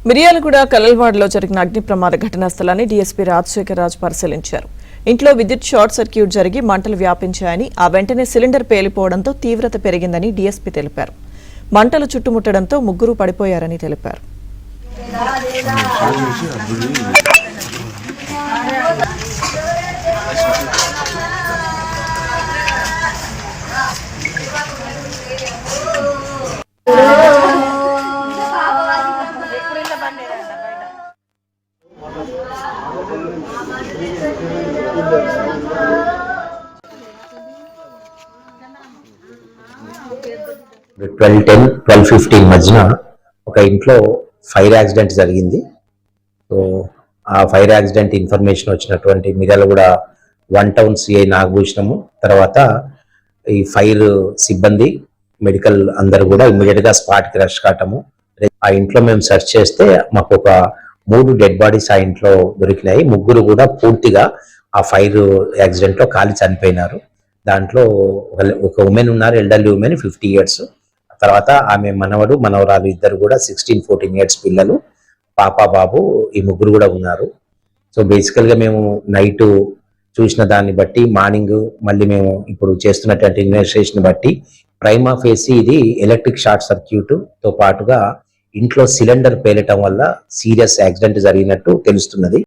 మిర్యాలగూడ కలల్వాడలో జరిగిన అగ్ని ప్రమాద ఘటనా స్థలాన్ని డీఎస్పీ రాజశేఖర్ రాజు పరిశీలించారు. ఇంట్లో విద్యుత్ షార్ట్ సర్క్యూట్ జరిగి మంటలు వ్యాపించాయని, ఆ వెంటనే సిలిండర్ పేలిపోవడంతో తీవ్రత పెరిగిందని డీఎస్పీ తెలిపారు. మంటలు చుట్టుముట్టడంతో ముగ్గురు పడిపోయారని తెలిపారు. మధ్యన ఒక ఇంట్లో ఫైర్ యాక్సిడెంట్ జరిగింది. సో ఆ ఫైర్ యాక్సిడెంట్ ఇన్ఫర్మేషన్ వచ్చినటువంటి మిర్యాలగూడ 1 టౌన్ సిఐ నాగభూషణము, తర్వాత ఈ ఫైర్ సిబ్బంది, మెడికల్ అందరూ కూడా ఇమ్మీడియట్ గా స్పాట్ కి రష్ కావటము. ఆ ఇంట్లో మేము సెర్చ్ చేస్తే మాకు ఒక 3 డెడ్ బాడీస్ ఆ ఇంట్లో దొరికినాయి. ముగ్గురు కూడా పూర్తిగా ఆ ఫైర్ యాక్సిడెంట్ లో కాలి చనిపోయినారు. దాంట్లో ఒక ఉమెన్ ఉన్నారు, ఎల్డర్లీ ఉమెన్, 50 years. తర్వాత ఆమె మనవడు మనవరాలు ఇద్దరు కూడా 16-14 years పిల్లలు, పాప బాబు, ఈ ముగ్గురు కూడా ఉన్నారు. సో బేసికల్ గా మేము నైట్ చూసిన దాన్ని బట్టి, మార్నింగ్ మళ్ళీ మేము ఇప్పుడు చేస్తున్నటువంటి ఇన్వెస్టిగేషన్ బట్టి ప్రైమా ఫేసి ఇది ఎలక్ట్రిక్ షార్ట్ సర్క్యూట్ తో పాటుగా ఇంట్లో సిలిండర్ పేలటం వల్ల సీరియస్ యాక్సిడెంట్ జరిగినట్టు తెలుస్తున్నది.